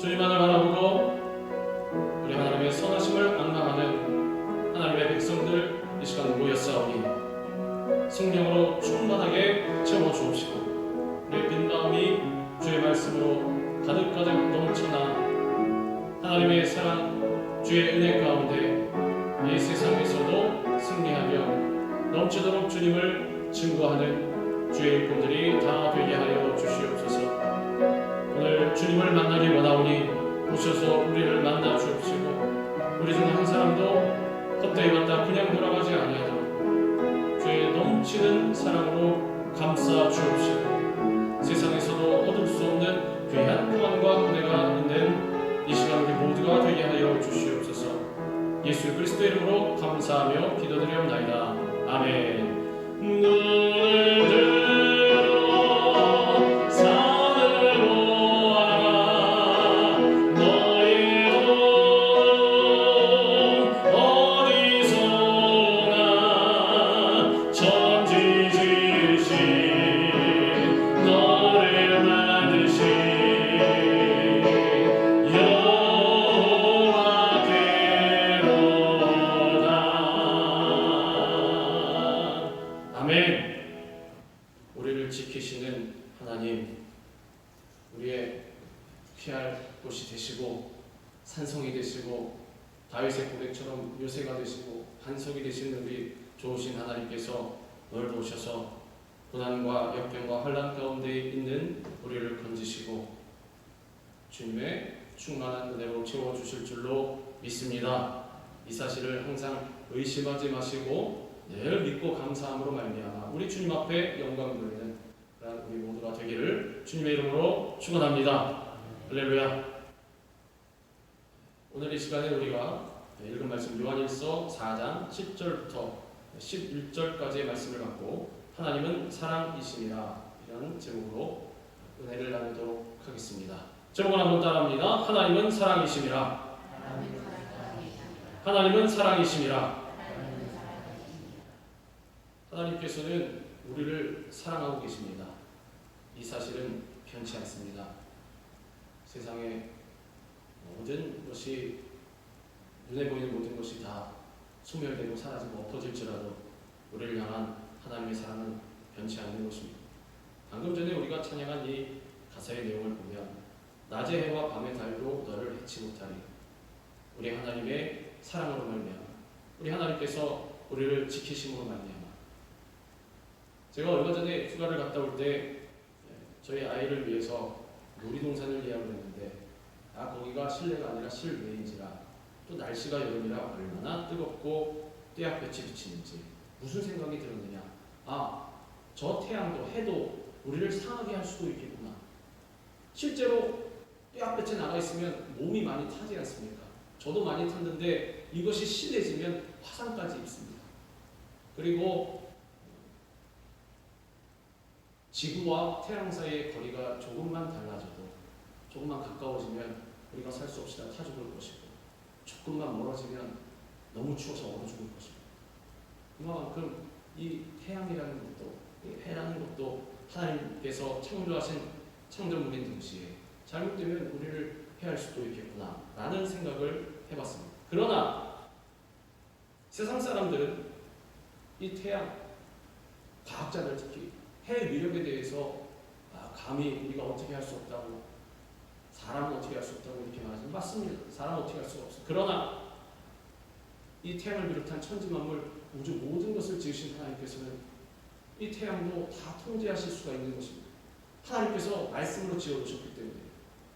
주님만을 바라보고 우리 하나님의 선하심을 앙망하는 하나님의 백성들 이 시간 모였사오니 성령으로 충만하게 채워주옵시고 우리의 빈 마음이 주의 말씀으로 가득가득 넘쳐나 하나님의 사랑, 주의 은혜 가운데 이 세상에서도 승리하며 넘치도록 주님을 증거하는 주의 일꾼들이 다 되게 하여 주시옵소서. 오늘 주님을 만나기 원하오니 오셔서 우리를 만나 주옵시고 우리 중 한 사람도 헛되이 왔다 그냥 돌아가지 아니하도록 주의 넘치는 사랑으로 감싸 주옵시고 세상에서도 얻을 수 없는 귀한 평안과 은혜가 있는 이 시간 우리 모두가 되게 하여 주시옵소서. 예수 그리스도 이름으로 감사하며 기도드리옵나이다. 아멘. 눈을 들어 산을 보아라. 너희 돈 어디서나 천지 지으신 너를 만드신 아멘. 우리를 지키시는 하나님, 우리의 피할 곳이 되시고 산성이 되시고 다윗의 고백처럼 요새가 되시고 반석이 되시는 우리 좋으신 하나님께서 오늘 오셔서 고난과 역경과 환난 가운데 있는 우리를 건지시고 주님의 충만한 은혜로 채워주실 줄로 믿습니다. 이 사실을 항상 의심하지 마시고 늘 믿고 감사함으로 말미암아 우리 주님 앞에 영광 돌리는 그런 우리 모두가 되기를 주님의 이름으로 축원합니다. 할렐루야. 오늘 이 시간에 우리가 읽은 말씀 요한일서 4장 10절부터 11절까지의 말씀을 갖고 하나님은 사랑이시니라 이런 제목으로 은혜를 나누도록 하겠습니다. 제목을 한번 따라합니다. 하나님은 사랑이시니라. 하나님은 사랑이시니라. 하나님께서는 우리를 사랑하고 계십니다. 이 사실은 변치 않습니다. 세상의 모든 것이 눈에 보이는 모든 것이 다 소멸되고 사라지고 엎어질지라도 우리를 향한 하나님의 사랑은 변치 않는 것입니다. 방금 전에 우리가 찬양한 이 가사의 내용을 보면 낮의 해와 밤의 달도 너를 해치 못하리. 우리 하나님의 사랑으로 말미암아 우리 하나님께서 우리를 지키심으로 말미암아 제가 얼마 전에 휴가를 갔다 올 때 저희 아이를 위해서 놀이동산을 예약을 했는데 거기가 실내가 아니라 실외인지라 또 날씨가 여름이라 얼마나 뜨겁고 떼약볕이 비치는지 무슨 생각이 들었느냐. 저 태양도 해도 우리를 상하게 할 수도 있겠구나. 실제로 떼약볕에 나가 있으면 몸이 많이 타지 않습니까? 저도 많이 탔는데 이것이 심해지면 화상까지 입습니다. 그리고 지구와 태양 사이의 거리가 조금만 달라져도 조금만 가까워지면 우리가 살 수 없이 다 타 죽을 것이고 조금만 멀어지면 너무 추워서 얼어 죽을 것이고 그만큼 이 태양이라는 것도 이 해라는 것도 하나님께서 창조하신 창조물인 동시에 잘못되면 우리를 해할 수도 있겠구나 라는 생각을 해봤습니다. 그러나 세상 사람들은 이 태양, 과학자들 특히 해의 위력에 대해서 감히 우리가 어떻게 할 수 없다고 사람은 어떻게 할 수 없다고 이렇게 말하지 맞습니다. 사람은 어떻게 할 수가 없어요. 그러나 이 태양을 비롯한 천지만물 우주 모든 것을 지으신 하나님께서는 이 태양도 다 통제하실 수가 있는 것입니다. 하나님께서 말씀으로 지어주셨기 때문에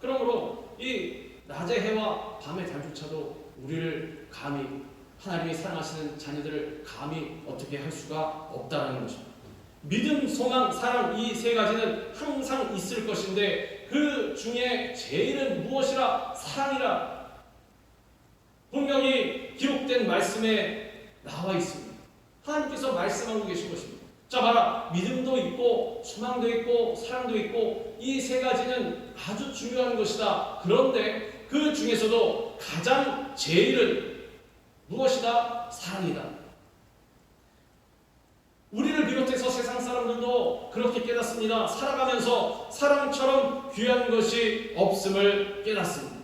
그러므로 이 낮의 해와 밤의 달조차도 우리를 감히 하나님이 사랑하시는 자녀들을 감히 어떻게 할 수가 없다는 것입니다. 믿음, 소망, 사랑 이 세 가지는 항상 있을 것인데 그 중에 제일은 무엇이라? 사랑이라. 분명히 기록된 말씀에 나와 있습니다. 하나님께서 말씀하고 계신 것입니다. 자 봐라. 믿음도 있고 소망도 있고 사랑도 있고 이 세 가지는 아주 중요한 것이다. 그런데 그 중에서도 가장 제일은 무엇이다? 사랑이다. 우리를 비롯해서 세상 사람들도 그렇게 깨닫습니다. 살아가면서 사랑처럼 귀한 것이 없음을 깨닫습니다.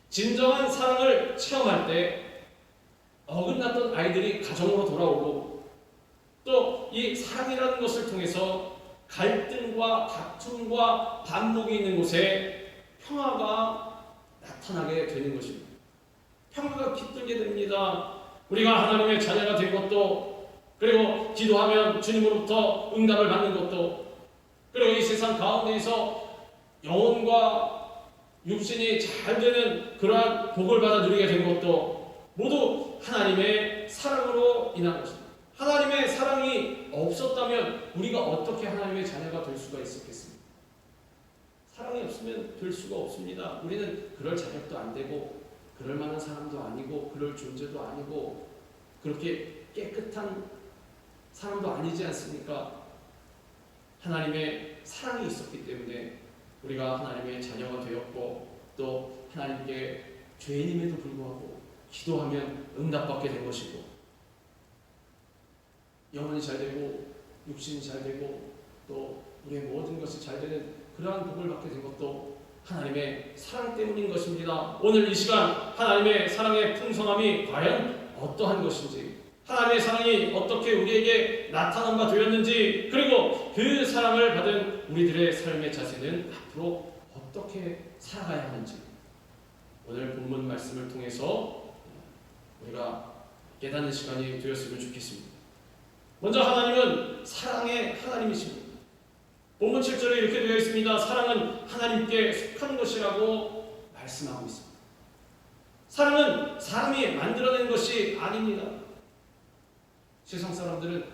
진정한 사랑을 체험할 때 어긋났던 아이들이 가정으로 돌아오고 또 이 사랑이라는 것을 통해서 갈등과 다툼과 반목이 있는 곳에 평화가 나타나게 되는 것입니다. 평화가 깃들게 됩니다. 우리가 하나님의 자녀가 된 것도, 그리고 기도하면 주님으로부터 응답을 받는 것도, 그리고 이 세상 가운데에서 영혼과 육신이 잘 되는 그러한 복을 받아 누리게 된 것도 모두 하나님의 사랑으로 인한 것입니다. 하나님의 사랑이 없었다면 우리가 어떻게 하나님의 자녀가 될 수가 있었겠습니까? 사랑이 없으면 될 수가 없습니다. 우리는 그럴 자격도 안 되고 그럴 만한 사람도 아니고 그럴 존재도 아니고 그렇게 깨끗한 사람도 아니지 않습니까? 하나님의 사랑이 있었기 때문에 우리가 하나님의 자녀가 되었고 또 하나님께 죄인임에도 불구하고 기도하면 응답받게 된 것이고 영혼이 잘 되고 육신이 잘 되고 또 우리의 모든 것이 잘 되는 그러한 복을 받게 된 것도 하나님의 사랑 때문인 것입니다. 오늘 이 시간 하나님의 사랑의 풍성함이 과연 어떠한 것인지, 하나님의 사랑이 어떻게 우리에게 나타난 바 되었는지, 그리고 그 사랑을 받은 우리들의 삶의 자세는 앞으로 어떻게 살아가야 하는지 오늘 본문 말씀을 통해서 우리가 깨닫는 시간이 되었으면 좋겠습니다. 먼저 하나님은 사랑의 하나님이십니다. 본문 7절에 이렇게 되어 있습니다. 사랑은 하나님께 속한 것이라고 말씀하고 있습니다. 사랑은 사람이 만들어낸 것이 아닙니다. 세상 사람들은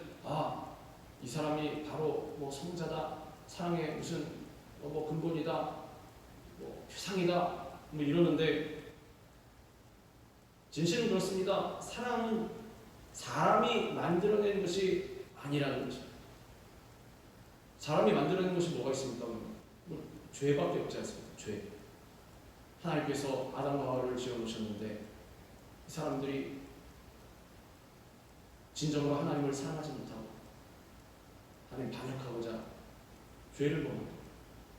이 사람이 바로 성자다, 사랑의 무슨 근본이다, 표상이다 이러는데 진실은 그렇습니다. 사랑은 사람이 만들어낸 것이 아니라는 것입니다. 사람이 만들어낸 것이 뭐가 있습니까? 죄밖에 없지 않습니까? 죄. 하나님께서 아담과 하와를 지어놓으셨는데 이 사람들이 진정으로 하나님을 사랑하지 못하고 하나님 반역하고자 죄를 범하고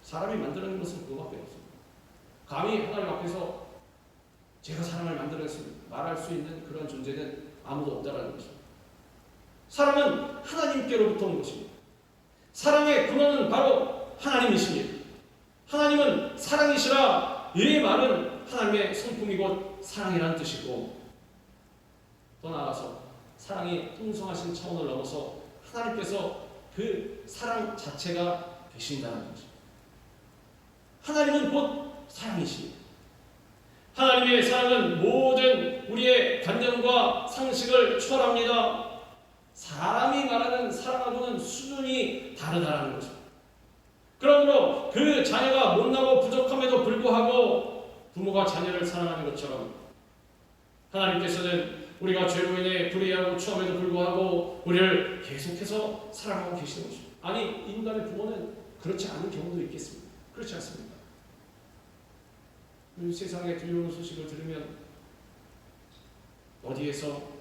사람이 만들어낸 것은 그거밖에 없습니다. 감히 하나님 앞에서 제가 사랑을 만들어냈습니다 말할 수 있는 그런 존재는 아무도 없다라는 것입니다. 사랑은 하나님께로부터 온 것입니다. 사랑의 근원은 바로 하나님이십니다. 하나님은 사랑이시라 이 말은 하나님의 성품이고 사랑이라는 뜻이고 또 나아가서 사랑이 풍성하신 차원을 넘어서 하나님께서 그 사랑 자체가 되신다는 것입니다. 하나님은 곧 사랑이십니다. 하나님의 사랑은 모든 우리의 관념과 상식을 초월합니다. 사람이 말하는 사랑하고는 수준이 다르다는 것입니다. 그러므로 그 자녀가 못나고 부족함에도 불구하고 부모가 자녀를 사랑하는 것처럼 하나님께서는 우리가 죄로 인해 불의하고 추함에도 불구하고 우리를 계속해서 사랑하고 계시는 것입니다. 아니 인간의 부모는 그렇지 않은 경우도 있겠습니다. 그렇지 않습니까? 이 세상에 들려오는 소식을 들으면 어디에서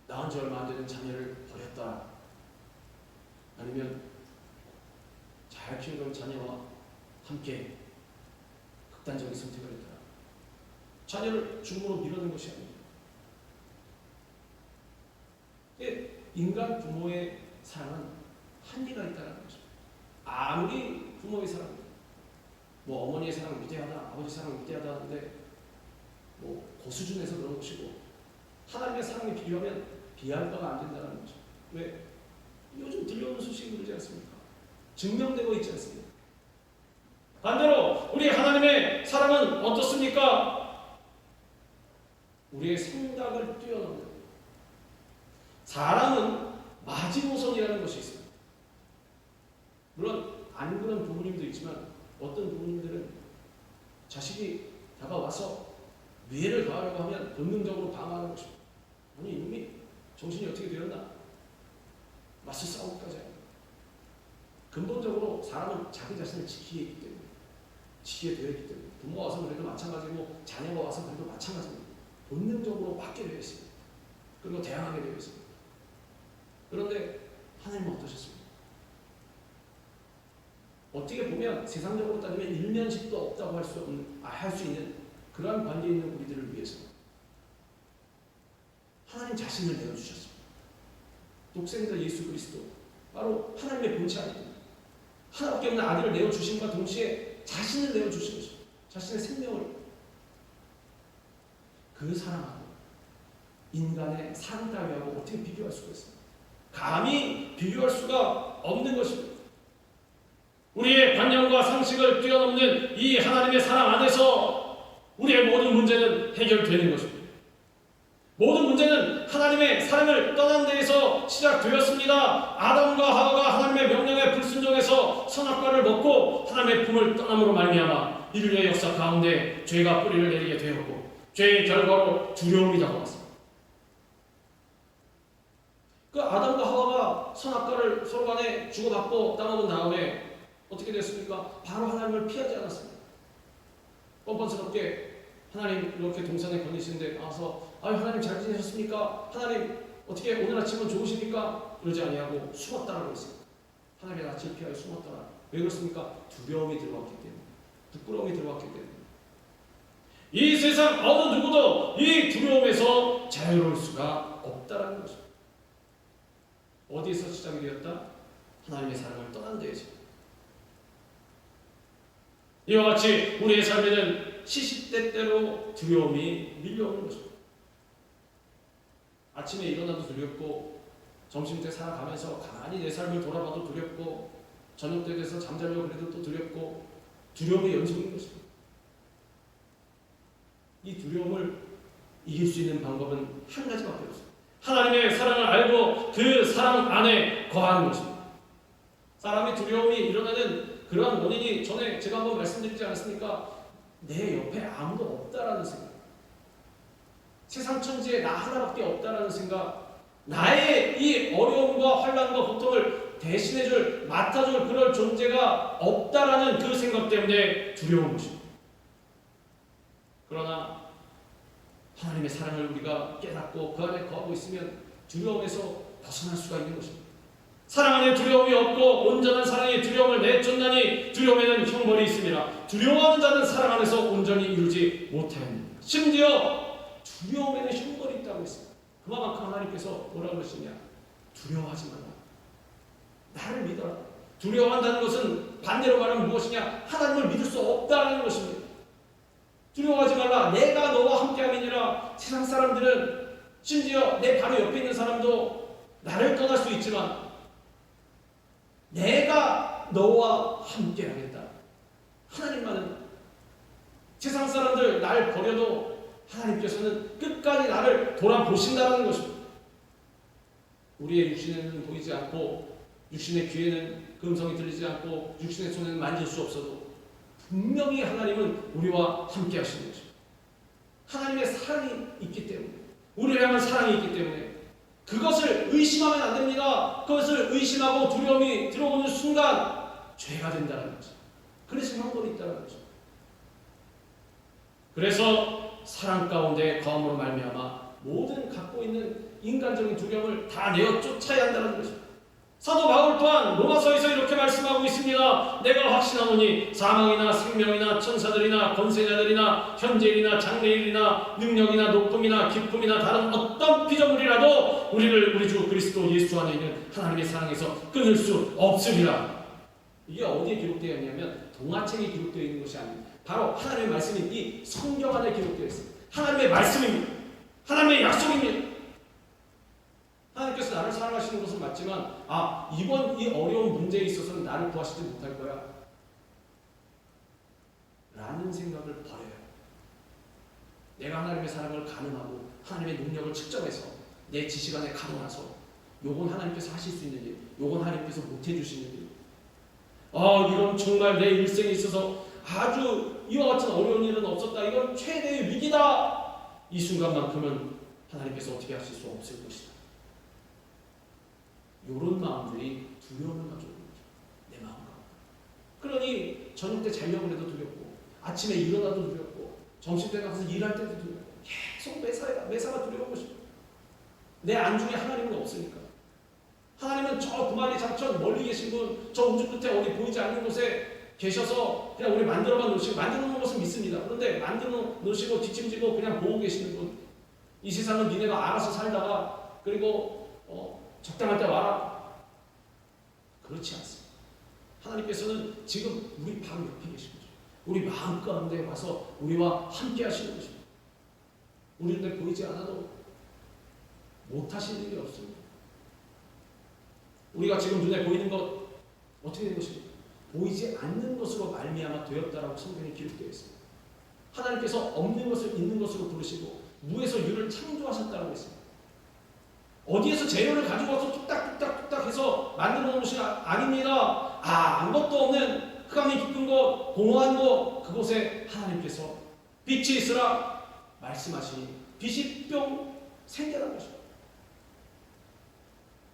낳은 지 얼마 안 되는 자녀를 버렸다, 아니면 잘 키우던 자녀와 함께 극단적인 선택을 했다, 자녀를 죽음으로 밀어넣은 것이 아닙니다. 인간 부모의 사랑은 한계가 있다는 것입니다. 아무리 부모의 사랑, 어머니의 사랑 위대하다, 아버지 사랑 위대하다 하는데 고수준에서 그런 것이고 하나님의 사랑에 비교하면 비할 바가 안 된다는 거죠. 왜? 요즘 들려오는 소식이 그러지 않습니까? 증명되고 있지 않습니까? 반대로 우리 하나님의 사랑은 어떻습니까? 우리의 생각을 뛰어넘는, 사랑은 마지노선이라는 것이 있습니다. 물론 안 그런 부모님도 있지만 어떤 부모님들은 자식이 다가와서 위해를 가하려고 하면 본능적으로 방어하는 것입니다. 아니 이놈이 정신이 어떻게 되었나? 맞서 싸우기까지 합니다. 근본적으로 사람은 자기 자신을 지키게 있기 때문에, 지키게 되어 있기 때문에 부모가 와서 그래도 마찬가지고 자녀가 와서 그래도 마찬가지입니다. 본능적으로 맞게 되어 있습니다. 그리고 대항하게 되어 있습니다. 그런데 하나님은 어떠셨습니까? 어떻게 보면 세상적으로 따지면 일면식도 없다고 할 수 있는 그러한 관계에 있는 우리들을 위해서 하나님 자신을 내어주셨습니다. 독생자 예수 그리스도, 바로 하나님의 본체 아닙니다. 하나밖에 없는 아들을 내어주심과 동시에 자신을 내어주신 것입니다. 자신의 생명을. 그 사랑하고 인간의 사랑 따위하고 어떻게 비교할 수가 있습니까? 감히 비교할 수가 없는 것입니다. 우리의 관념과 상식을 뛰어넘는 이 하나님의 사랑 안에서 우리의 모든 문제는 해결되는 것입니다. 모든 문제는 하나님의 사랑을 떠난 데에서 시작되었습니다. 아담과 하와가 하나님의 명령에 불순종해서 선악과를 먹고 하나님의 품을 떠남으로 말미암아 인류의 역사 가운데 죄가 뿌리를 내리게 되었고, 죄의 결과로 두려움이 다가왔습니다. 그 아담과 하와가 선악과를 서로 간에 주고받고 따먹은 다음에 어떻게 됐습니까? 바로 하나님을 피하지 않았습니다. 뻔뻔스럽게 하나님 이렇게 동산에 거니시는데 나와서 하나님 잘 지내셨습니까? 하나님 어떻게 오늘 아침은 좋으십니까? 그러지 아니하고 숨었다라고 했습니다. 하나님의 낯을 피하여 숨었더라. 왜 그렇습니까? 두려움이 들어왔기 때문에, 부끄러움이 들어왔기 때문에. 이 세상 어느 누구도 이 두려움에서 자유로울 수가 없다라는 것입니다. 어디에서 시작이 되었다? 하나님의 사랑을 떠난 데에서. 이와 같이 우리의 삶에는 시시때때로 두려움이 밀려오는 것입니다. 아침에 일어나도 두렵고, 점심때 살아가면서 가만히 내 삶을 돌아봐도 두렵고, 저녁 때 돼서 잠자려고 그래도 또 두렵고, 두려움의 연속인 것입니다. 이 두려움을 이길 수 있는 방법은 한 가지밖에 없습니다. 하나님의 사랑을 알고 그 사랑 안에 거하는 것입니다. 사람이 두려움이 일어나는 그러한 원인이 전에 제가 한번 말씀드리지 않았습니까? 내 옆에 아무도 없다라는 생각, 세상 천지에 나 하나밖에 없다라는 생각, 나의 이 어려움과 환난과 고통을 대신해줄, 맡아줄 그럴 존재가 없다라는 그 생각 때문에 두려운 것입니다. 그러나 하나님의 사랑을 우리가 깨닫고 그 안에 거하고 있으면 두려움에서 벗어날 수가 있는 것입니다. 사랑 안에 두려움이 없고 온전한 사랑이 두려움을 내쫓나니 두려움에는 형벌이 있습니다. 두려워하는 자는 사랑 안에서 온전히 이루지 못하였느니라. 심지어 두려움에는 형벌이 있다고 했습니다. 그만큼 하나님께서 뭐라고 그러시냐? 두려워하지 말라. 나를 믿어라. 두려워한다는 것은 반대로 말하면 무엇이냐? 하나님을 믿을 수 없다는 것입니다. 두려워하지 말라. 내가 너와 함께함이니라. 세상 사람들은, 심지어 내 바로 옆에 있는 사람도 나를 떠날 수 있지만 내가 너와 함께하겠다. 하나님만은, 세상 사람들 날 버려도 하나님께서는 끝까지 나를 돌아보신다는 것입니다. 우리의 육신에는 보이지 않고, 육신의 귀에는 그 음성이 들리지 않고, 육신의 손에는 만질 수 없어도 분명히 하나님은 우리와 함께 하시는 것입니다. 하나님의 사랑이 있기 때문에, 우리를 향한 사랑이 있기 때문에 그것을 의심하면 안 됩니다. 그것을 의심하고 두려움이 들어오는 순간 죄가 된다는 거죠. 그래서 형벌이 있다는 거죠. 그래서 사랑 가운데 거함으로 말미암아 모든 갖고 있는 인간적인 두려움을 다 내어 쫓아야 한다는 것입니다. 사도 바울 또한 로마서에서 이렇게 말씀하고 있습니다. 내가 확신하노니 사망이나 생명이나 천사들이나 권세자들이나 현재일이나 장래일이나 능력이나 높음이나 기쁨이나 다른 어떤 피조물이라도 우리를 우리 주 그리스도 예수 안에 있는 하나님의 사랑에서 끊을 수 없으리라. 이게 어디에 기록되어 있냐면 동화책에 기록되어 있는 것이 아닙니다. 바로 하나님의 말씀이 이 성경 안에 기록되어 있습니다. 하나님의 말씀입니다. 하나님의 약속입니다. 하나님께서 나를 사랑하시는 것은 맞지만 이번 이 어려운 문제에 있어서는 나를 구하시지 못할 거야 라는 생각을 버려요. 내가 하나님의 사랑을 가늠하고 하나님의 능력을 측정해서 내 지식 안에 가둬놔서 요건 하나님께서 하실 수 있는 일, 요건 하나님께서 못해주시는 일, 이건 정말 내 일생에 있어서 아주 이와 같은 어려운 일은 없었다, 이건 최대의 위기다, 이 순간만큼은 하나님께서 어떻게 하실 수 없을 것이다. 이런 마음들이 두려움을 가져오는 거죠. 내 마음 가운데. 그러니 저녁 때 자려고 해도 두렵고, 아침에 일어나도 두렵고, 점심때 가서 일할 때도 두렵고, 계속 매사가 두려운 것입니다. 내 안중에 하나님은 없으니까. 하나님은 저 구만리 장천 멀리 계신 분, 저 우주 끝에 어디 보이지 않는 곳에 계셔서 그냥 우리 만들어만 놓으시고, 만들어 놓은 것은 믿습니다. 그런데 만들어 놓으시고 뒷짐지고 그냥 보고 계시는 분, 이 세상은 니네가 알아서 살다가 그리고 적당할 때 와라. 그렇지 않습니다. 하나님께서는 지금 우리 바로 옆에 계신 거죠. 우리 마음 가운데 와서 우리와 함께 하시는 것입니다. 우리 눈에 보이지 않아도 못하시는 일이 없습니다. 우리가 지금 눈에 보이는 것 어떻게 된 것입니까? 보이지 않는 것으로 말미암아 되었다라고 성경에 기록되어 있습니다. 하나님께서 없는 것을 있는 것으로 부르시고 무에서 유를 창조하셨다고 했습니다. 어디에서 재료를 가지고 와서 뚝딱뚝딱 해서 만들어 놓은 것이 아닙니다. 아무것도 없는 흑암이 깊은 곳, 공허한 곳, 그곳에 하나님께서 빛이 있으라 말씀하시니 빛이 뿅 생겨난 것입니다.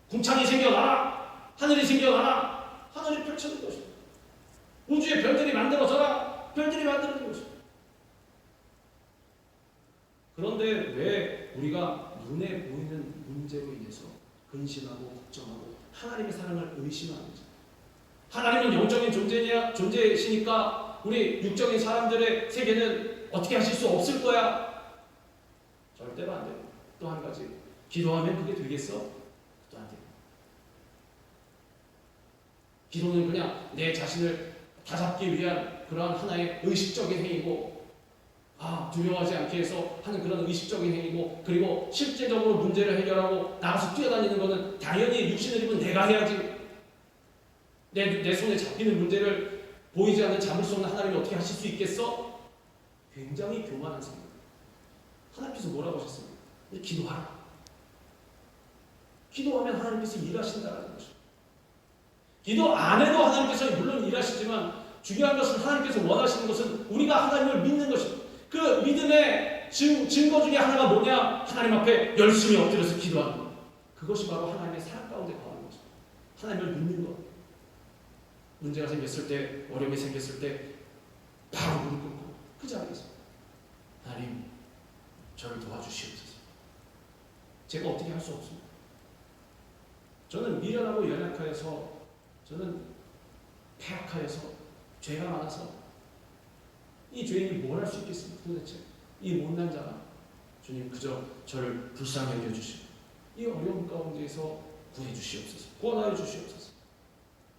궁창이 생겨나라, 하늘이 생겨나라, 하늘이 펼쳐진 것입니다. 우주의 별들이 만들어져라, 별들이 만들어진 것입니다. 그런데 왜 우리가 눈에 보이는 문제로 인해서 근심하고 걱정하고 하나님의 사랑을 의심하는지? 하나님은 영적인 존재이시니까 우리 육적인 사람들의 세계는 어떻게 하실 수 없을 거야. 절대로 안 돼요. 또 한 가지, 기도하면 그게 되겠어? 또 안 돼요. 기도는 그냥 내 자신을 다잡기 위한 그러한 하나의 의식적인 행위고, 두려워하지 않게 해서 하는 그런 의식적인 행위고, 그리고 실제적으로 문제를 해결하고 나가서 뛰어다니는 것은 당연히 육신을 입은 내가 해야지. 내 손에 잡히는 문제를 보이지 않는 잡을 수 없는 하나님이 어떻게 하실 수 있겠어? 굉장히 교만한 생각. 하나님께서 뭐라고 하셨습니까? 기도하라. 기도하면 하나님께서 일하신다는 것입니다. 기도 안 해도 하나님께서 물론 일하시지만 중요한 것은 하나님께서 원하시는 것은 우리가 하나님을 믿는 것입니다. 그 믿음의 증거 중에 하나가 뭐냐? 하나님 앞에 열심히 엎드려서 기도하는 것. 그것이 바로 하나님의 사랑 가운데 거하는 것입니다. 하나님을 믿는 것. 문제가 생겼을 때, 어려움이 생겼을 때 바로 무릎 꿇고 그 자리에서 하나님, 저를 도와주시옵소서. 제가 어떻게 할 수 없습니다. 저는 미련하고 연약하여서, 저는 패악하여서, 죄가 많아서 이 죄인이 뭘 할 수 있겠습니까? 도대체 이 못난 자가 주님 그저 저를 불쌍히 여겨주시고 이 어려움 가운데에서 구해주시옵소서, 구원하여 주시옵소서.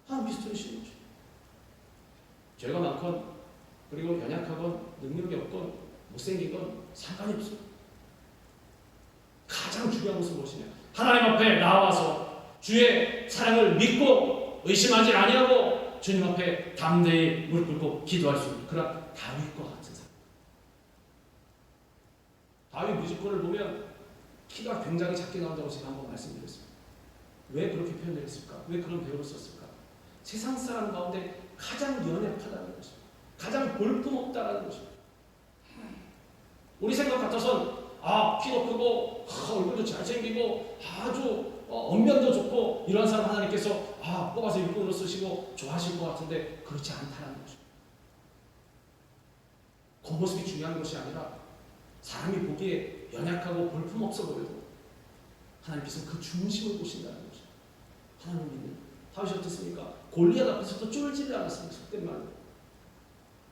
하나님 비슷하시는 거죠. 죄가 많건 그리고 연약하건 능력이 없건 못생긴 건 상관이 없습니다. 가장 중요한 것은 무엇이냐? 하나님 앞에 나와서 주의 사랑을 믿고 의심하지 아니하고 주님 앞에 담대히 무릎 꿇고 기도할 수 있는 그런 다윗과 같은 사람. 다윗 뮤지컬을 보면 키가 굉장히 작게 나온다고 제가 한번 말씀드렸습니다. 왜 그렇게 표현을 했을까? 왜 그런 배우를 썼을까? 세상 사람 가운데 가장 연약하다는 것입니다. 가장 볼품없다는 것입니다. 우리 생각 같아선 키도 크고 얼굴도 잘생기고 아주 언면도 좋고 이런 사람 하나님께서 뽑아서 일꾼으로 쓰시고 좋아하실 것 같은데 그렇지 않다는 것입니다. 겉모습이 중요한 것이 아니라 사람이 보기에 연약하고 볼품없어 보여도 하나님께서 그 중심을 보신다는 것입니다. 하나님 믿는 다윗이 어땠습니까? 골리앗 앞에서도 쫄지를 않았습니다. 속된 말로.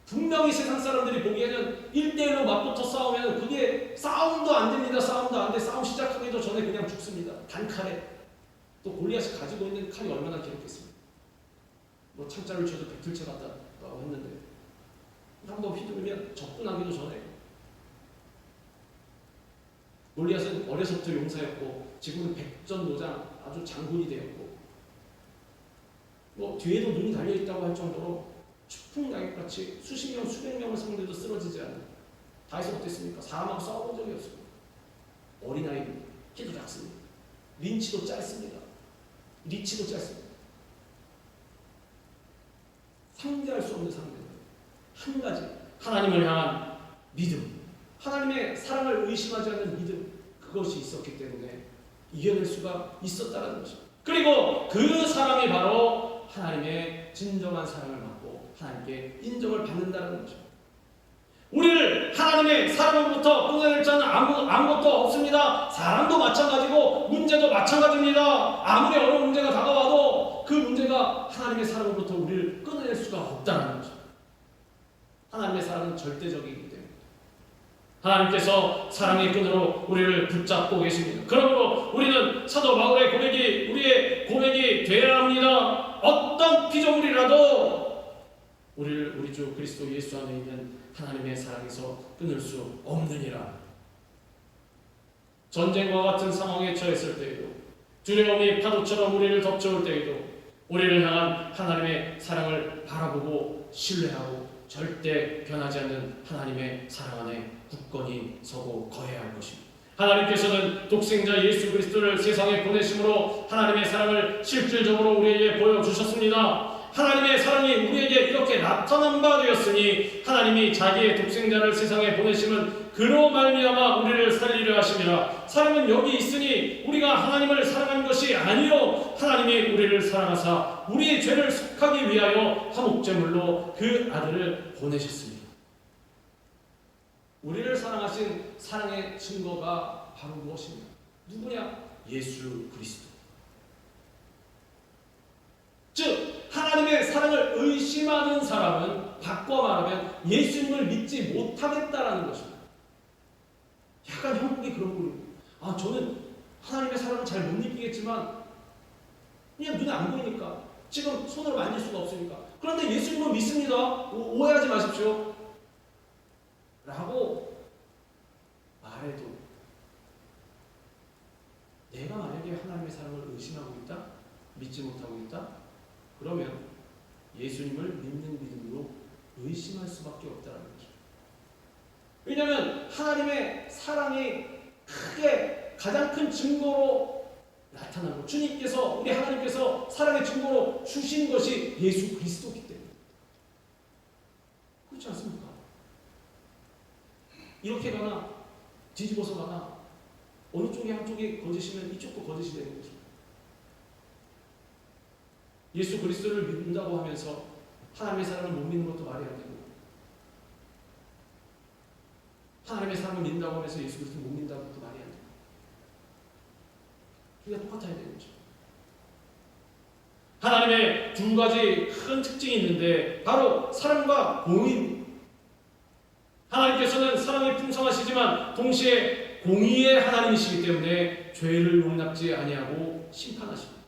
분명히 세상 사람들이 보기에는 1대1로 맞붙어 싸우면 그게 싸움도 안 됩니다. 싸움도 안 돼. 싸움 시작하기도 전에 그냥 죽습니다. 단칼에. 또 골리앗이 가지고 있는 칼이 얼마나 기록했습니까? 뭐 창자를 쳐도 백틀째 같다고 했는데 한번 휘두르면 접근하기도 전에. 골리앗은 어려서부터 용사였고 지금은 백전노장 아주 장군이 되었고 뭐 뒤에도 눈이 달려있다고 할 정도로 추풍 낙엽같이 수십 명 수백 명을 상대도 쓰러지지 않는 다윗은 어땠습니까? 사람하고 싸워본 적이 없습니다. 어린아이입니다. 키도 작습니다. 린치도 짧습니다. 리치도 짧습니다. 상대할 수 없는 상대입니다. 한 가지 하나님을 향한 믿음, 하나님의 사랑을 의심하지 않는 믿음, 그것이 있었기 때문에 이겨낼 수가 있었다는 것입니다. 그리고 그 사람이 바로 하나님의 진정한 사랑을 받고 하나님께 인정을 받는다는 것입니다. 우리를 하나님의 사랑으로부터 끊어낼 자는 아무것도 없습니다. 사랑도 마찬가지고 문제도 마찬가지입니다. 아무리 어려운 문제가 다가와도 그 문제가 하나님의 사랑으로부터 우리를 끊어낼 수가 없다는 거죠. 하나님의 사랑은 절대적이기 때문에 하나님께서 사랑의 끈으로 우리를 붙잡고 계십니다. 그러므로 우리는 사도 바울의 고백이 우리의 고백이 되어야 합니다. 어떤 피조물이라도 우리를 우리 주 그리스도 예수 안에 있는 하나님의 사랑에서 끊을 수 없느니라. 전쟁과 같은 상황에 처했을 때에도, 두려움이 파도처럼 우리를 덮쳐올 때에도 우리를 향한 하나님의 사랑을 바라보고 신뢰하고 절대 변하지 않는 하나님의 사랑 안에 굳건히 서고 거해야 할 것입니다. 하나님께서는 독생자 예수 그리스도를 세상에 보내심으로 하나님의 사랑을 실질적으로 우리에게 보여주셨습니다. 하나님의 사랑이 우리에게 이렇게 나타난 바 되었으니 하나님이 자기의 독생자를 세상에 보내심은 그로 말미암아 우리를 살리려 하심이라. 사랑은 여기 있으니 우리가 하나님을 사랑한 것이 아니요 하나님이 우리를 사랑하사 우리의 죄를 속하기 위하여 화목제물로 그 아들을 보내셨습니다. 우리를 사랑하신 사랑의 증거가 바로 무엇입니까? 누구냐? 예수 그리스도. 즉 하나님의 사랑을 의심하는 사람은 바꿔 말하면 예수님을 믿지 못하겠다라는 것입니다. 약간 형국이 그런 거예요. 저는 하나님의 사랑을 잘 못 느끼겠지만 그냥 눈에 안 보이니까 지금 손으로 만질 수가 없으니까 그런데 예수님을 믿습니다. 오해하지 마십시오. 라고 말해도 내가 만약에 하나님의 사랑을 의심하고 있다? 믿지 못하고 있다? 그러면 예수님을 믿는 믿음으로 의심할 수밖에 없다는 거죠. 왜냐하면 하나님의 사랑이 크게 가장 큰 증거로 나타나고 주님께서 우리 하나님께서 사랑의 증거로 주신 것이 예수 그리스도이기 때문에 그렇지 않습니까? 이렇게 가나 뒤집어서 가나 어느 쪽이 한쪽이 거짓이면 이쪽도 거짓이 되는 거죠. 예수 그리스도를 믿는다고 하면서 하나님의 사랑을 못 믿는 것도 말이 안 되고 하나님의 사랑을 믿는다고 하면서 예수 그리스도를 못 믿는다는 것도 말이 안 되고 그게 똑같아야 되는 거죠. 하나님의 두 가지 큰 특징이 있는데 바로 사랑과 공의입니다. 하나님께서는 사랑이 풍성하시지만 동시에 공의의 하나님이시기 때문에 죄를 용납지 아니하고 심판하십니다.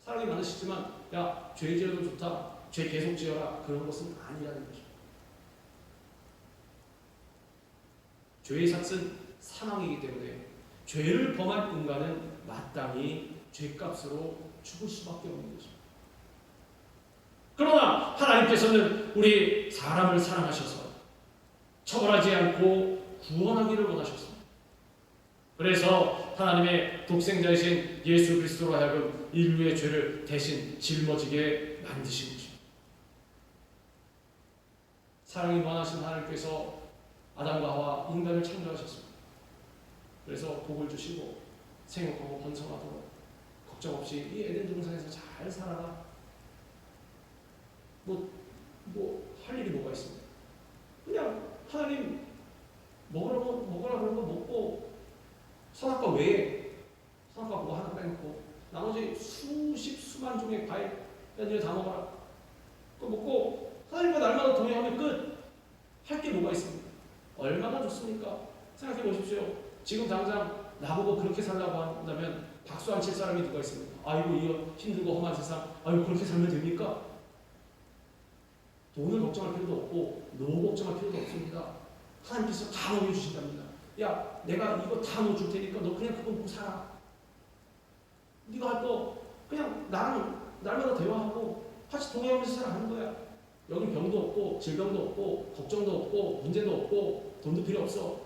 사랑이 많으시지만 야, 죄 지어도 좋다, 죄 계속 지어라, 그런 것은 아니라는 거죠. 죄의 삭은 사망이기 때문에 죄를 범한 인간은 마땅히 죄값으로 죽을 수밖에 없는 거죠. 그러나 하나님께서는 우리 사람을 사랑하셔서 처벌하지 않고 구원하기를 원하셨습니다. 그래서 하나님의 독생자이신 예수 그리스도로 하여금 인류의 죄를 대신 짊어지게 만드신 것입니다. 사랑이 무한하신 하나님께서 아담과 하와 인간을 창조하셨습니다. 그래서 복을 주시고 생육하고 번성하도록 걱정 없이 이 에덴 동산에서 잘 살아라. 할 일이 뭐가 있습니까? 그냥 하나님 먹으라 그런 거 먹고 선악과 외에 선악과 그거 하나 빼놓고 나머지 수만 종의 과일 얘네들 다 먹어라. 그거 먹고 하나님과 날마다 동행하면 끝. 할 게 뭐가 있습니까? 얼마나 좋습니까? 생각해 보십시오. 지금 당장 나보고 그렇게 살라고 한다면 박수 안 칠 사람이 누가 있습니까? 아이고 이거 힘들고 험한 세상, 아이고 그렇게 살면 됩니까? 돈을 걱정할 필요도 없고 노후 걱정할 필요도 없습니다. 하나님께서 다 넣어주신답니다. 야, 내가 이거 다 넣어줄 테니까 너 그냥 그거 먹고 살아. 네가 할 거 그냥 나랑 날마다 대화하고 같이 동행하면서 살아가는 거야. 여기 병도 없고 질병도 없고 걱정도 없고 문제도 없고 돈도 필요 없어.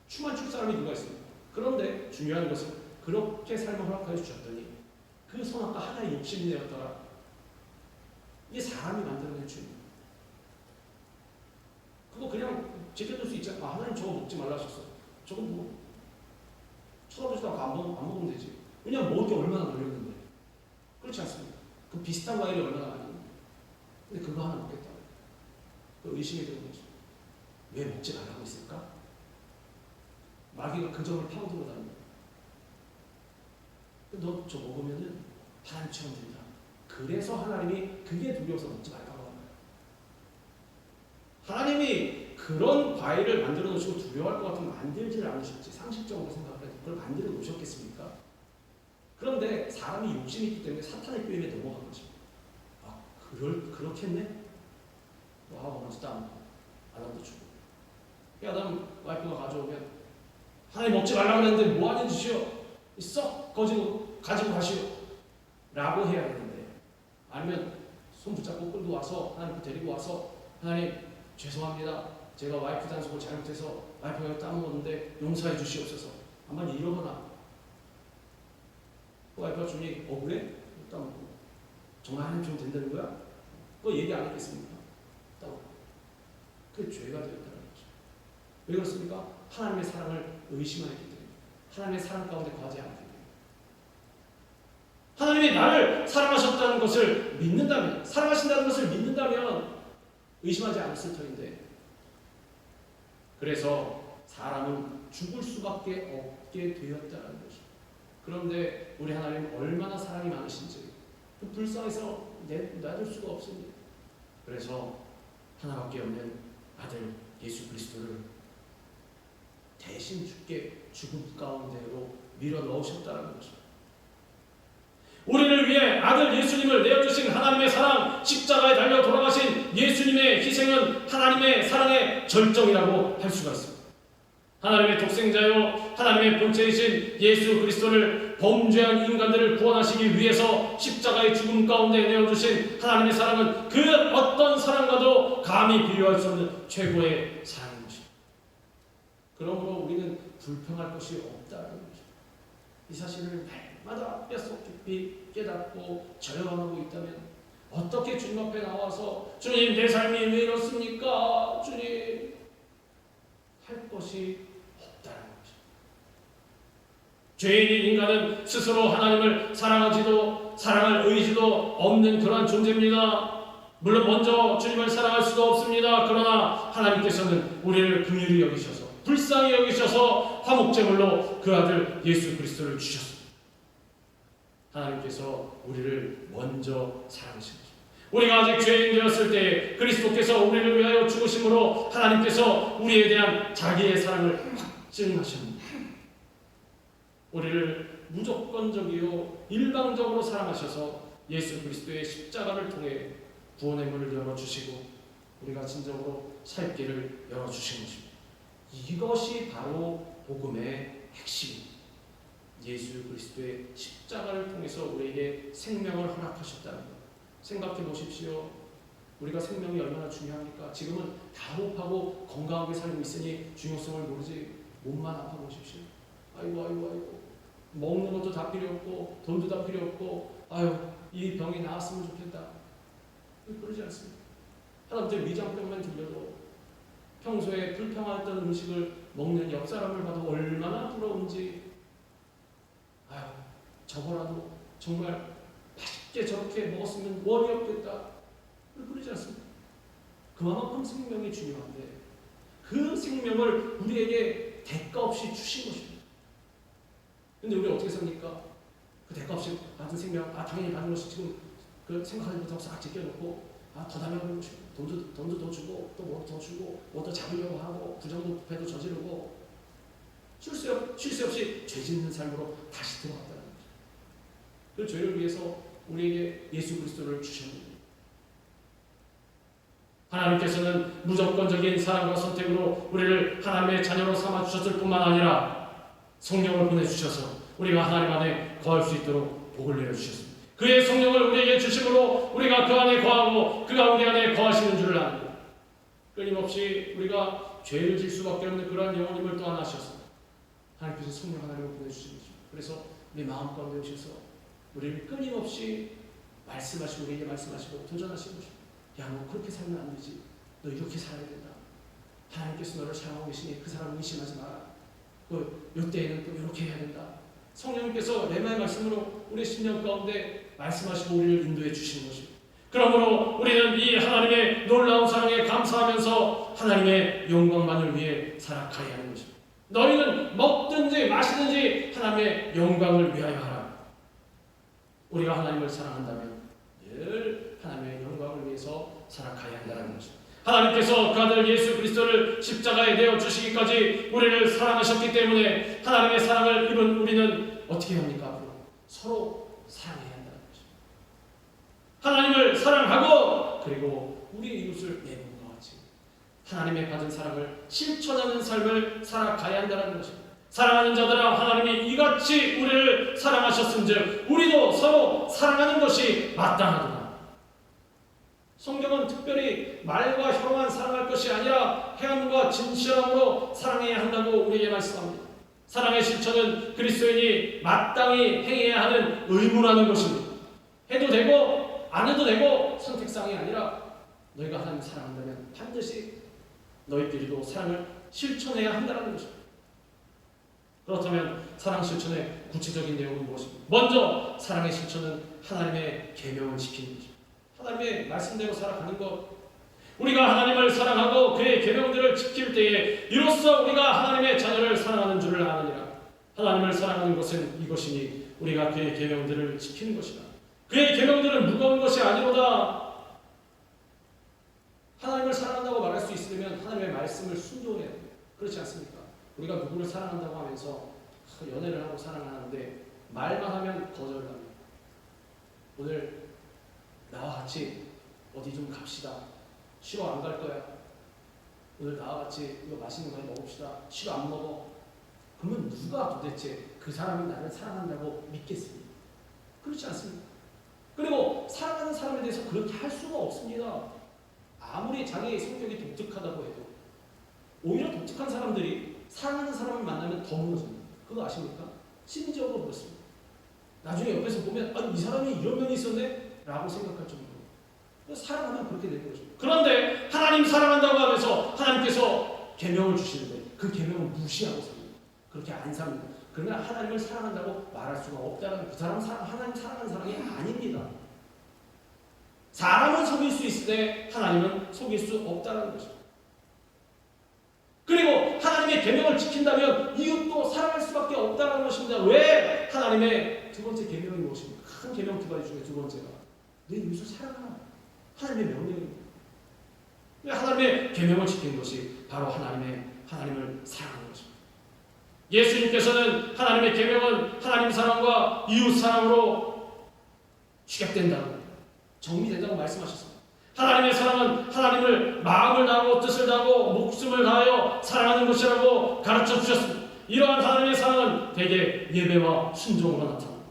춤만 출 사람이 누가 있습니까? 그런데 중요한 것은 그렇게 삶을 허락하여 주셨더니 그 선악과 하나의 욕심이 되었더라. 이게 사람이 만들어낸 죄입니다. 그거 그냥 지켜줄 수 있잖아. 하나님 저거 먹지 말라 하셨어. 저거 뭐 쳐다보지도 않고 안 먹으면 되지. 왜냐면 먹을 게 얼마나 걸렸는데. 그렇지 않습니까? 그 비슷한 과일이 얼마나 많이 있는데. 근데 그거 하나 먹겠다. 그 의심이 드는 거죠. 왜 먹지 말라고 했을까? 마귀가 그 점을 파고들어다니. 너 저 먹으면은 하나님처럼 된다. 그래서 하나님이 그게 두려워서 먹지 말라고 하는 거예요. 하나님이 그런 과일을 만들어 놓으시고 두려워할 것 같으면 만들지를 않으셨지. 상식적으로 생각을 해도 그걸 만들어 놓으셨겠습니까? 그런데 사람이 욕심이 있기 때문에 사탄의 꾀임에 넘어간 거죠. 아, 그렇겠네? 와, 어머니도 아담도 주고. 아담 와이프가 가져오면 하나님 먹지 말라고 했는데 뭐 하는 짓이요? 썩 가지고 가시오 라고 해야 되는데, 아니면 손 붙잡고 끌고 와서 하나님 데리고 와서 하나님 죄송합니다. 제가 와이프 단속을 잘못해서 와이프가 따먹었는데 용서해 주시옵소서. 한번 이러거나 와이프가 주니 억울해? 따먹고 정말 하나님 좀 된다는 거야? 그거 얘기 안 했겠습니까? 따먹고 그게 죄가 되었다는 거죠. 왜 그렇습니까? 하나님의 사랑을 의심하기 때문에, 하나님의 사랑 가운데 거하지 않기 때문에. 하나님이 나를 사랑하셨다는 것을 믿는다면, 사랑하신다는 것을 믿는다면 의심하지 않았을 터인데, 그래서 사람은 죽을 수밖에 없게 되었다는 것이죠. 그런데 우리 하나님 얼마나 사랑이 많으신지 불쌍해서 놔둘 수가 없습니다. 그래서 하나밖에 없는 아들 예수 그리스도를 대신 죽음 가운데로 밀어 넣으셨다는 것입니다. 우리를 위해 아들 예수님을 내어주신 하나님의 사랑, 십자가에 달려 돌아가신 예수님의 희생은 하나님의 사랑의 절정이라고 할 수가 있습니다. 하나님의 독생자요 하나님의 본체이신 예수 그리스도를 범죄한 인간들을 구원하시기 위해서 십자가의 죽음 가운데 내어주신 하나님의 사랑은 그 어떤 사랑과도 감히 비교할 수 없는 최고의 사랑인 것입니다. 그러므로 우리는 불평할 것이 없다는 것입니다. 이 사실을 날마다 뼛속 깊이 깨닫고 절망하고 있다면 어떻게 주님 앞에 나와서 주님 내 삶이 왜 이렇습니까? 주님 할 것이 없다는 것입니다. 죄인인 인간은 스스로 하나님을 사랑할 의지도 없는 그러한 존재입니다. 물론 먼저 주님을 사랑할 수도 없습니다. 그러나 하나님께서는 우리를 긍휼히 여기셔서 불쌍히 여기셔서 화목제물로 그 아들 예수 그리스도를 주셨습니다. 하나님께서 우리를 먼저 사랑하신 것입니다. 우리가 아직 죄인 되었을 때 그리스도께서 우리를 위하여 죽으심으로 하나님께서 우리에 대한 자기의 사랑을 확증하십니다. 우리를 무조건적이요 일방적으로 사랑하셔서 예수 그리스도의 십자가를 통해 구원의 문을 열어주시고 우리가 진정으로 살 길을 열어주신 것입니다. 이것이 바로 복음의 핵심입니다. 예수 그리스도의 십자가를 통해서 우리에게 생명을 허락하셨다는 것. 생각해 보십시오. 우리가 생명이 얼마나 중요합니까? 지금은 다 호흡하고 건강하게 살고 있으니 중요성을 모르지 몸만 아파 보십시오. 아이고 먹는 것도 다 필요 없고 돈도 다 필요 없고 아유 이 병이 나았으면 좋겠다. 그러지 않습니다. 하다못해 위장병만 들려도 평소에 불평했던 음식을 먹는 옆 사람을 봐도 얼마나 부러운지 아유 저거라도 정말 맛있게 저렇게 먹었으면 원이 없겠다. 그러지 않습니다. 그만큼 생명이 중요한데 그 생명을 우리에게 대가 없이 주신 것입니다. 근데 우리 어떻게 삽니까? 그 대가 없이 받은 생명, 당연히 받은 것이 지금 그 생각하지 못하고 싹 제껴놓고 더 달라고 것이고 돈도 더 주고 또 뭐 더 주고 뭐 더 잡으려고 하고 부정도 부패도 저지르고 쉴 새 없이 죄 짓는 삶으로 다시 들어갔다는 거죠. 그 죄를 위해서 우리에게 예수 그리스도를 주셨습니다. 하나님께서는 무조건적인 사랑과 선택으로 우리를 하나님의 자녀로 삼아 주셨을 뿐만 아니라 성령을 보내주셔서 우리가 하나님 안에 거할 수 있도록 복을 내려주셨습니다. 그의 성령을 우리에게 주심으로 우리가 그 안에 거하고 그 가운데 안에 거하시는 줄을 아는 끊임없이 우리가 죄를 질 수밖에 없는 그러한 영혼임을 또한 아셨습니다. 하나님께서 성령 하나님을 보내주신 것입니다. 그래서 우리 마음 가운데 오셔서 우리를 끊임없이 말씀하시고 우리에게 말씀하시고 도전하시는 것입니다. 야, 너 그렇게 살면 안 되지. 너 이렇게 살아야 된다. 하나님께서 너를 사랑하고 계시니 그 사람을 의심하지 마라. 이때에는 또 이렇게 해야 된다. 성령님께서 레마의 말씀으로 우리 심령 가운데 말씀하시고 우리를 인도해 주시는 것입니다. 그러므로 우리는 이 하나님의 놀라운 사랑에 감사하면서 하나님의 영광만을 위해 살아가야 하는 것입니다. 너희는 먹든지 마시든지 하나님의 영광을 위하여 하라. 우리가 하나님을 사랑한다면 늘 하나님의 영광을 위해서 살아가야 한다는 것입니다. 하나님께서 그 아들 예수 그리스도를 십자가에 내어주시기까지 우리를 사랑하셨기 때문에 하나님의 사랑을 입은 우리는 어떻게 합니까? 앞으로 서로 사랑해야 한다는 것입니다. 하나님을 사랑하고 그리고 우리 이웃을 내 몸과 같이 하나님의 받은 사랑을 실천하는 삶을 살아가야 한다는 것입니다. 사랑하는 자들아, 하나님이 이같이 우리를 사랑하셨은즉 우리도 서로 사랑하는 것이 마땅하도다. 성경은 특별히 말과 혀로만 사랑할 것이 아니라 행함과 진실함으로 사랑해야 한다고 우리에게 말씀합니다. 사랑의 실천은 그리스도인이 마땅히 행해야 하는 의무라는 것입니다. 해도 되고 안 해도 되고 선택사항이 아니라 너희가 하나님을 사랑한다면 반드시 너희끼리도 사랑을 실천해야 한다는 것입니다. 그렇다면 사랑 실천의 구체적인 내용은 무엇입니까? 먼저 사랑의 실천은 하나님의 계명을 지키는 것입니다. 하나님의 말씀대로 살아가는 것. 우리가 하나님을 사랑하고 그의 계명들을 지킬 때에 이로써 우리가 하나님의 자녀를 사랑하는 줄을 아느니라. 하나님을 사랑하는 것은 이것이니 우리가 그의 계명들을 지키는 것이다. 그의 계명들은 무거운 것이 아니로다. 하나님을 사랑한다고 말할 수 있으려면 하나님의 말씀을 순종해야 됩니다. 그렇지 않습니까? 우리가 누구를 사랑한다고 하면서 연애를 하고 사랑하는데 말만 하면 거절합니다. 오늘 나와 같이 어디 좀 갑시다. 싫어, 안 갈 거야. 오늘 나와 같이 이거 맛있는 거 먹읍시다. 싫어, 안 먹어. 그러면 누가 도대체 그 사람이 나를 사랑한다고 믿겠습니까? 그렇지 않습니까? 그리고 사랑하는 사람에 대해서 그렇게 할 수가 없습니다. 아무리 자기의 성격이 독특하다고 해도 오히려 독특한 사람들이 사랑하는 사람을 만나면 더 무너집니다. 그거 아십니까? 심리적으로 그렇습니다. 나중에 옆에서 보면 이 사람이 이런 면이 있었네? 라고 생각할 정도로. 사랑하면 그렇게 되는 거죠. 그런데 하나님 사랑한다고 하면서 하나님께서 계명을 주시는데 그 계명을 무시하고 삽니다. 그렇게 안 삽니다. 그러면 하나님을 사랑한다고 말할 수가 없다는, 그 사람 하나님 사랑하는 사람이 아닙니다. 사람은 속일 수 있으되 하나님은 속일 수 없다는 것입니다. 그리고 하나님의 계명을 지킨다면 이웃도 사랑할 수밖에 없다는 것입니다. 왜? 하나님의 두 번째 계명이 무엇입니까? 큰 계명 두 가지 중에 두 번째가 내 이웃을 사랑하라. 하나님의 명령입니다. 하나님의 계명을 지키는 것이 바로 하나님을 사랑하는 것입니다. 예수님께서는 하나님의 계명은 하나님 사랑과 이웃 사랑으로 축약된다고, 정리된다고 말씀하셨습니다. 하나님의 사랑은 하나님을 마음을 다하고 뜻을 다하고 목숨을 다하여 사랑하는 것이라고 가르쳐 주셨습니다. 이러한 하나님의 사랑은 대개 예배와 순종으로 나타납니다.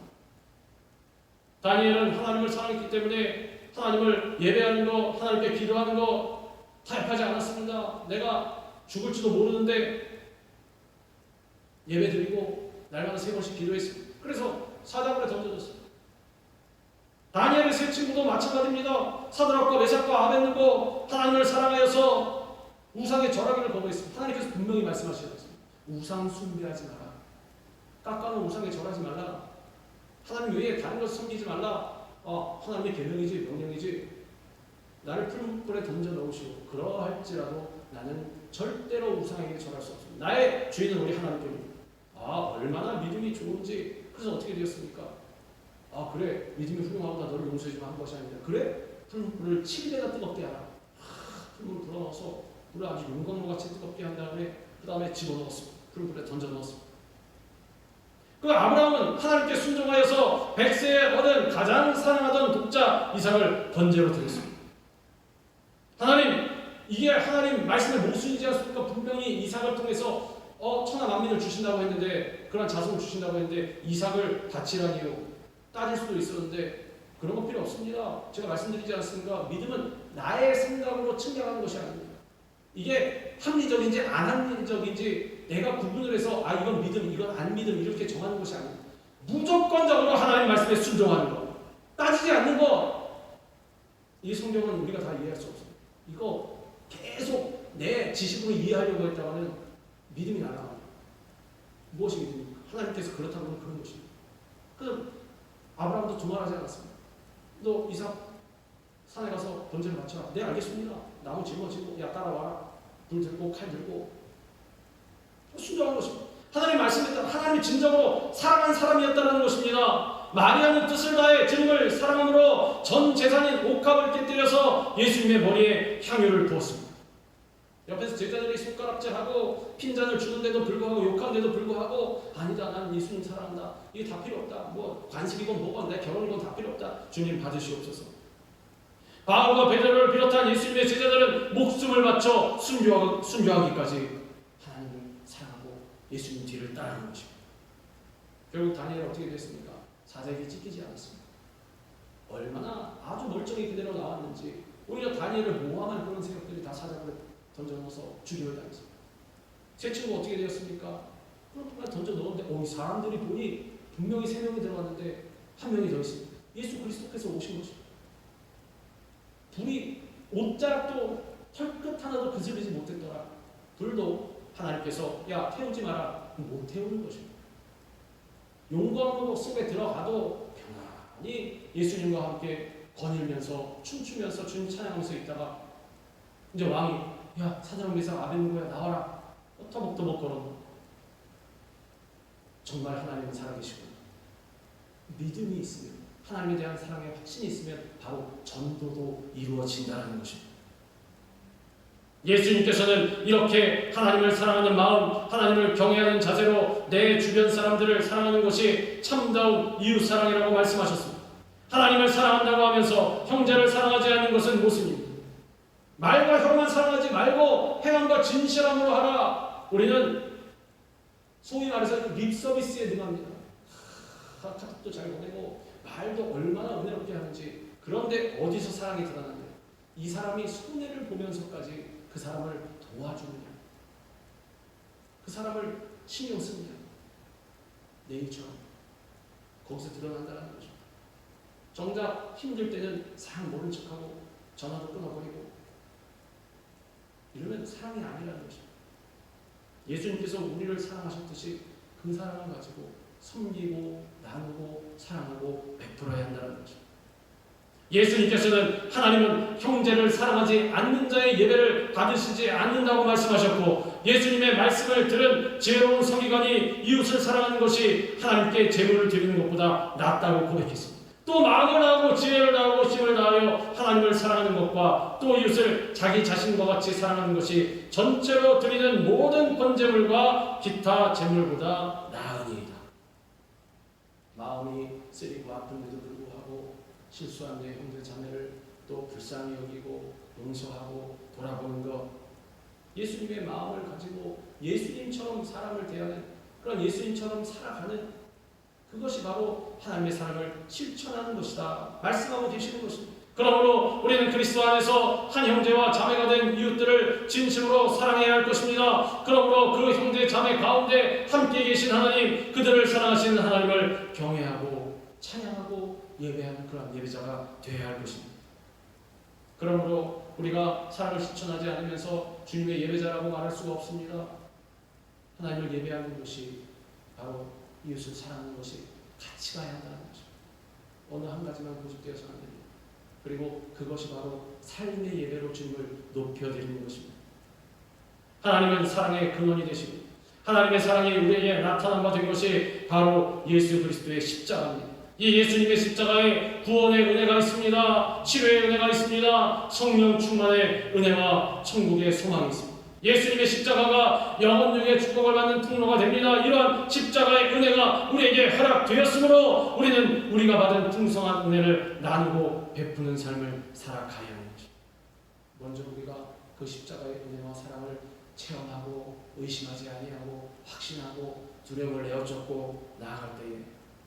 다니엘은 하나님을 사랑했기 때문에 하나님을 예배하는 거, 하나님께 기도하는 거 타협하지 않았습니다. 내가 죽을지도 모르는데 예배 드리고 날마다 3번씩 기도했습니다. 그래서 사자굴에 던져졌습니다. 다니엘의 세 친구도 마찬가지입니다. 사드락과 메삭과 아벳느고 하나님을 사랑하여서 우상의 절하기를 거부했습니다. 하나님께서 분명히 말씀하셨습니다. 우상 숭배하지 마라. 깎아놓은 우상에 절하지 말라. 하나님 외에 다른 것을 섬기지 말라. 하나님의 계명이지 명령이지. 나를 푸른 불에 던져 넣으시고 그러할지라도 나는 절대로 우상에게 절할 수 없습니다. 나의 주인은 우리 하나님께입니다. 얼마나 믿음이 좋은지. 그래서 어떻게 되었습니까? 그래, 믿음이 훌륭하고 나 너를 용서해주면 한 것이 아니다. 그래? 푸른 불을 7배나 뜨겁게 하라. 푸른 불을 불어넣어서 불을 아주 용광로같이 뜨겁게 한 다음에 그 다음에 집어넣었습니다. 푸른 불에 던져 넣었습니다. 그 아브라함은 하나님께 순종하여서 100세에 얻은 가장 사랑하던 독자 이삭을 번제로 드렸습니다. 하나님, 이게 하나님 말씀의 모순이지 않습니까? 분명히 이삭을 통해서 천하 만민을 주신다고 했는데, 그런 자손을 주신다고 했는데 이삭을 바치라니요. 따질 수도 있었는데 그런 거 필요 없습니다. 제가 말씀드리지 않습니까? 믿음은 나의 생각으로 측량하는 것이 아닙니다. 이게 합리적인지 안 합리적인지 내가 구분을 해서 이건 믿음, 이건 안 믿음 이렇게 정하는 것이 아닙니다. 무조건적으로 하나님 말씀에 순종하는 것, 따지지 않는 것. 이 성경은 우리가 다 이해할 수 없습니다. 이거 계속 내 지식으로 이해하려고 했다가는 믿음이 날아갑니다. 무엇이 믿음입니까? 하나님께서 그렇다고 하면 그런 것입니다. 그럼 아브라함도 두말하지 않았습니다. 너 이삭 가서 번제를 바쳐라. 네, 알겠습니다. 나무 짊어지고, 야, 따라와라. 불 들고 칼 들고 순종하는 것입니다. 하나님 말씀했다. 하나님이 진정으로 사랑한 사람이었다는 것입니다. 마리아는 뜻을 다해 주님을 사랑함으로 전 재산인 옥합을 깨뜨려서 예수님의 머리에 향유를 부었습니다. 옆에서 제자들이 손가락질하고 핀잔을 주는데도 불구하고 욕하는데도 불구하고 아니다, 난 예수님 사랑한다, 이게 다 필요 없다, 뭐 관식이건 뭐건 내 결혼이건 다 필요 없다, 주님 받으시옵소서. 바울과 베드로를 비롯한 예수님의 제자들은 목숨을 바쳐 순교하기까지 하나님을 사랑하고 예수님 뒤를 따르는 것입니다. 결국 다니엘은 어떻게 됐습니까? 사자에게 찢기지 않았습니다. 얼마나 아주 멀쩡히 그대로 나왔는지 오히려 다니엘을 모함한 그런 세력들이 다 사자를 던져넣어서 죽임을 당했습니다. 세 친구가 어떻게 되었습니까? 그렇게 던져 넣었는데 이 사람들이 보니 분명히 3명이 들어갔는데 1명이 더 있습니다. 예수 그리스도께서 오신 것입니다. 불이 옷자락도 털끝 하나도 그슬리지 못했더라. 불도 하나님께서 야, 태우지 마라, 못 태우는 것입니다. 용광로 속에 들어가도 편안히 예수님과 함께 거닐면서 춤추면서 주님 찬양하면서 있다가 이제 왕이 야, 사자왕비상 아벤누고야 나와라. 터벅터벅 걸어. 정말 하나님은 살아계시고 믿음이 있으면, 하나님에 대한 사랑의 확신이 있으면 바로 전도도 이루어진다는 것입니다. 예수님께서는 이렇게 하나님을 사랑하는 마음, 하나님을 경외하는 자세로 내 주변 사람들을 사랑하는 것이 참다운 이웃사랑이라고 말씀하셨습니다. 하나님을 사랑한다고 하면서 형제를 사랑하지 않는 것은 모습입니다. 말과 혀로만 사랑하지 말고 행함과 진실함으로 하라. 우리는 소위 말해서 립서비스에 능합니다. 카톡도 잘 보내고 말도 얼마나 은혜롭게 하는지. 그런데 어디서 사랑이 드러나는데 이 사람이 손해를 보면서까지 그 사람을 도와주느냐, 그 사람을 신경 쓰느냐, 내일처럼 거기서 드러난다는 거죠. 정작 힘들 때는 상 모른 척하고 전화도 끊어버리고 이러면 사랑이 아니라는 것입니다. 예수님께서 우리를 사랑하셨듯이 그 사랑을 가지고 섬기고 나누고 사랑하고 베풀어야 한다는 것입니다. 예수님께서는 하나님은 형제를 사랑하지 않는 자의 예배를 받으시지 않는다고 말씀하셨고, 예수님의 말씀을 들은 지혜로운 서기관이 이웃을 사랑하는 것이 하나님께 제물을 드리는 것보다 낫다고 고백했습니다. 또 마음을 다하고 지혜를 다하고 힘을 다하여 하나님을 사랑하는 것과 또 이웃을 자기 자신과 같이 사랑하는 것이 전체로 드리는 모든 번제물과 기타 제물보다 나으니이다. 마음이 쓰리고 아픈데도 불구하고 실수한 내 형제 자매를 또 불쌍히 여기고 용서하고 돌아보는 것, 예수님의 마음을 가지고 예수님처럼 사람을 대하는, 그런 예수님처럼 살아가는 그것이 바로 하나님의 사랑을 실천하는 것이다 말씀하고 계시는 것입니다. 그러므로 우리는 그리스도 안에서 한 형제와 자매가 된 이웃들을 진심으로 사랑해야 할 것입니다. 그러므로 그 형제 자매 가운데 함께 계신 하나님, 그들을 사랑하시는 하나님을 경외하고 찬양하고 예배하는 그런 예배자가 되어야 할 것입니다. 그러므로 우리가 사랑을 실천하지 않으면서 주님의 예배자라고 말할 수가 없습니다. 하나님을 예배하는 것이 바로 이웃을 사랑하는 것이 같이 가야 한다는 것입니다. 어느 한 가지만 고집되어서는 안 됩니다. 그리고 그것이 바로 삶의 예배로 주님을 높여드리는 것입니다. 하나님은 사랑의 근원이 되시고 하나님의 사랑이 우리에게 나타난 바 된 것이 바로 예수 그리스도의 십자가입니다. 이 예수님의 십자가에 구원의 은혜가 있습니다. 치료의 은혜가 있습니다. 성령 충만의 은혜와 천국의 소망이 있습니다. 예수님의 십자가가 영혼중의 축복을 받는 통로가 됩니다. 이러한 십자가의 은혜가 우리에게 허락되었으므로 우리는 우리가 받은 풍성한 은혜를 나누고 베푸는 삶을 살아가야 하는 것입니다. 먼저 우리가 그 십자가의 은혜와 사랑을 체험하고 의심하지 아니하고 확신하고 두려움을 내어쫓고 나아갈 때에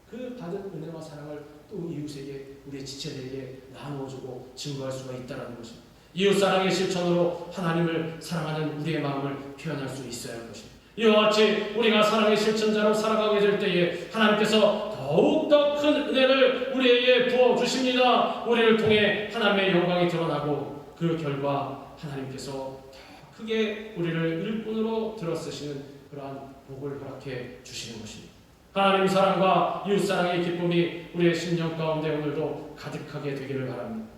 그 받은 은혜와 사랑을 또 이웃에게, 우리의 지체들에게 나누어주고 증거할 수가 있다는 것입니다. 이웃사랑의 실천으로 하나님을 사랑하는 우리의 마음을 표현할 수 있어야 할 것입니다. 이와 같이 우리가 사랑의 실천자로 살아가게 될 때에 하나님께서 더욱더 큰 은혜를 우리에게 부어주십니다. 우리를 통해 하나님의 영광이 드러나고 그 결과 하나님께서 더 크게 우리를 일꾼으로 들어쓰시는 그러한 복을 허락해 주시는 것입니다. 하나님 사랑과 이웃사랑의 기쁨이 우리의 심령 가운데 오늘도 가득하게 되기를 바랍니다.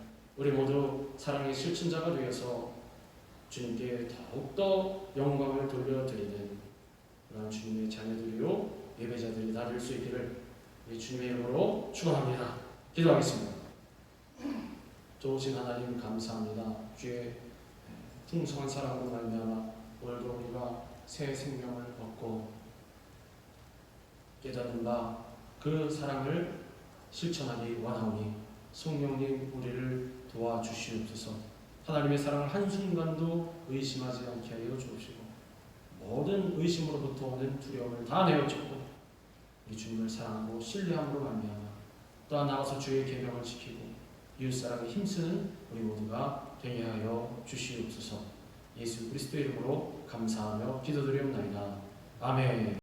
우리 모두 사랑의 실천자가 되어서 주님께 더욱더 영광을 돌려드리는 그런 주님의 자녀들이요 예배자들이 다 될 수 있기를 우리 주님의 이름으로 축원합니다. 기도하겠습니다. 좋으신 하나님 감사합니다. 주의 풍성한 사랑으로 말미암아 오늘도 우리가 새 생명을 얻고 깨닫는 바 그 사랑을 실천하기 원하오니 성령님 우리를 도와주시옵소서. 하나님의 사랑을 한순간도 의심하지 않게 하여 주옵시고 모든 의심으로부터 오는 두려움을 다 내어쫓고 우리 주님을 사랑하고 신뢰함으로 말미암아 또한 나가서 주의 계명을 지키고 이웃사랑에 힘쓰는 우리 모두가 되게 하여 주시옵소서. 예수 그리스도의 이름으로 감사하며 기도드리옵나이다. 아멘.